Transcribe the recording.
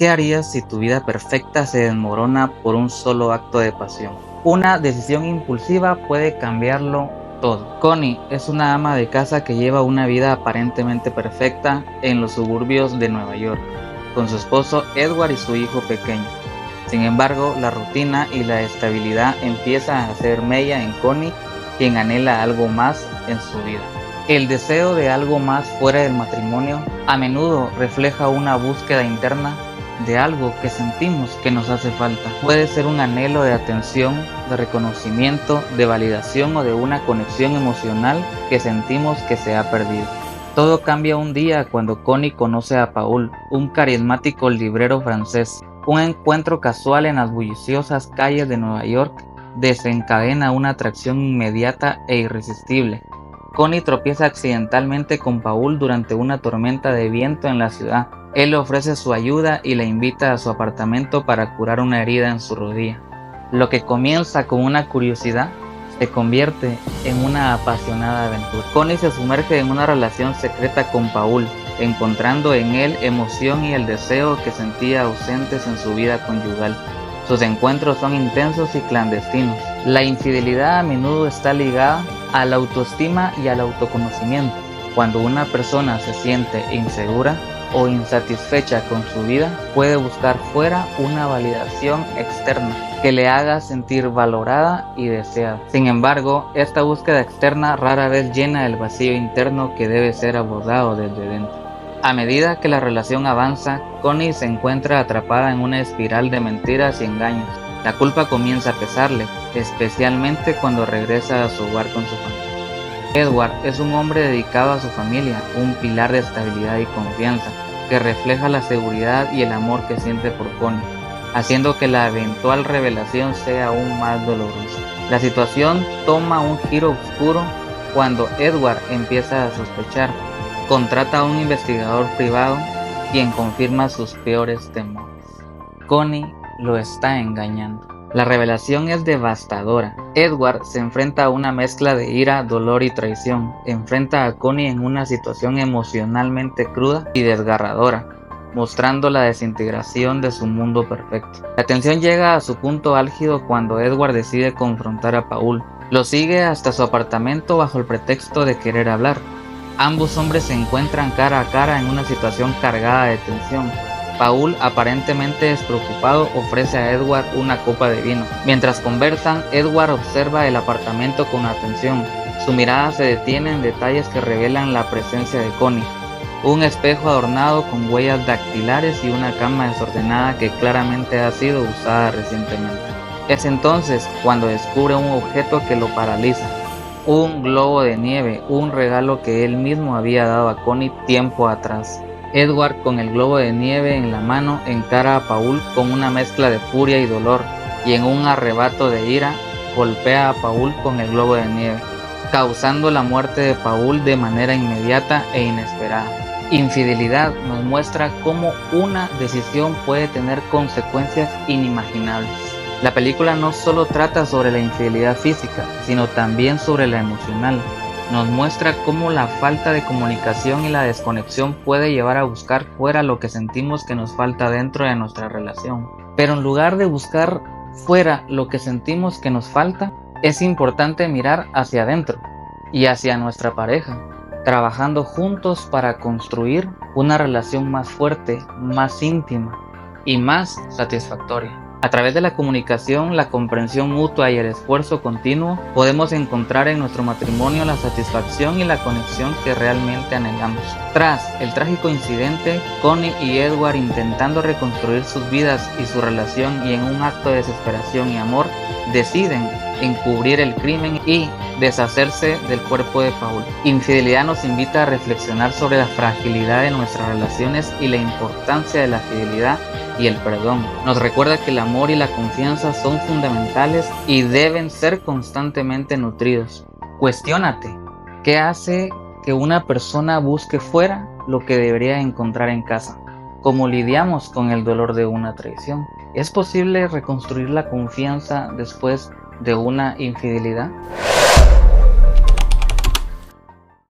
¿Qué harías si tu vida perfecta se desmorona por un solo acto de pasión? Una decisión impulsiva puede cambiarlo todo. Connie es una ama de casa que lleva una vida aparentemente perfecta en los suburbios de Nueva York, con su esposo Edward y su hijo pequeño. Sin embargo, la rutina y la estabilidad empiezan a hacer mella en Connie, quien anhela algo más en su vida. El deseo de algo más fuera del matrimonio a menudo refleja una búsqueda interna de algo que sentimos que nos hace falta. Puede ser un anhelo de atención, de reconocimiento, de validación o de una conexión emocional que sentimos que se ha perdido. Todo cambia un día cuando Connie conoce a Paul, un carismático librero francés. Un encuentro casual en las bulliciosas calles de Nueva York desencadena una atracción inmediata e irresistible. Connie tropieza accidentalmente con Paul durante una tormenta de viento en la ciudad. Él le ofrece su ayuda y la invita a su apartamento para curar una herida en su rodilla. Lo que comienza con una curiosidad se convierte en una apasionada aventura. Connie se sumerge en una relación secreta con Paul, encontrando en él emoción y el deseo que sentía ausentes en su vida conyugal. Sus encuentros son intensos y clandestinos. La infidelidad a menudo está ligada a la autoestima y al autoconocimiento. Cuando una persona se siente insegura o insatisfecha con su vida, puede buscar fuera una validación externa que le haga sentir valorada y deseada. Sin embargo, esta búsqueda externa rara vez llena el vacío interno que debe ser abordado desde dentro. A medida que la relación avanza, Connie se encuentra atrapada en una espiral de mentiras y engaños. La culpa comienza a pesarle, especialmente cuando regresa a su hogar con su familia. Edward es un hombre dedicado a su familia, un pilar de estabilidad y confianza, que refleja la seguridad y el amor que siente por Connie, haciendo que la eventual revelación sea aún más dolorosa. La situación toma un giro oscuro cuando Edward empieza a sospechar. Contrata a un investigador privado, quien confirma sus peores temores. Connie lo está engañando. La revelación es devastadora. Edward se enfrenta a una mezcla de ira, dolor y traición. Enfrenta a Connie en una situación emocionalmente cruda y desgarradora, mostrando la desintegración de su mundo perfecto. La tensión llega a su punto álgido cuando Edward decide confrontar a Paul. Lo sigue hasta su apartamento bajo el pretexto de querer hablar. Ambos hombres se encuentran cara a cara en una situación cargada de tensión. Paul, aparentemente despreocupado, ofrece a Edward una copa de vino. Mientras conversan, Edward observa el apartamento con atención. Su mirada se detiene en detalles que revelan la presencia de Connie. Un espejo adornado con huellas dactilares y una cama desordenada que claramente ha sido usada recientemente. Es entonces cuando descubre un objeto que lo paraliza. Un globo de nieve, un regalo que él mismo había dado a Connie tiempo atrás. Edward, con el globo de nieve en la mano, encara a Paul con una mezcla de furia y dolor, y en un arrebato de ira, golpea a Paul con el globo de nieve, causando la muerte de Paul de manera inmediata e inesperada. Infidelidad nos muestra cómo una decisión puede tener consecuencias inimaginables. La película no solo trata sobre la infidelidad física, sino también sobre la emocional. Nos muestra cómo la falta de comunicación y la desconexión puede llevar a buscar fuera lo que sentimos que nos falta dentro de nuestra relación. Pero en lugar de buscar fuera lo que sentimos que nos falta, es importante mirar hacia adentro y hacia nuestra pareja, trabajando juntos para construir una relación más fuerte, más íntima y más satisfactoria. A través de la comunicación, la comprensión mutua y el esfuerzo continuo, podemos encontrar en nuestro matrimonio la satisfacción y la conexión que realmente anhelamos. Tras el trágico incidente, Connie y Edward, intentando reconstruir sus vidas y su relación, y en un acto de desesperación y amor, deciden encubrir el crimen y deshacerse del cuerpo de Paul. Infidelidad nos invita a reflexionar sobre la fragilidad de nuestras relaciones y la importancia de la fidelidad y el perdón. Nos recuerda que el amor y la confianza son fundamentales y deben ser constantemente nutridos. Cuestiónate, ¿qué hace que una persona busque fuera lo que debería encontrar en casa? ¿Cómo lidiamos con el dolor de una traición? ¿Es posible reconstruir la confianza después de una infidelidad?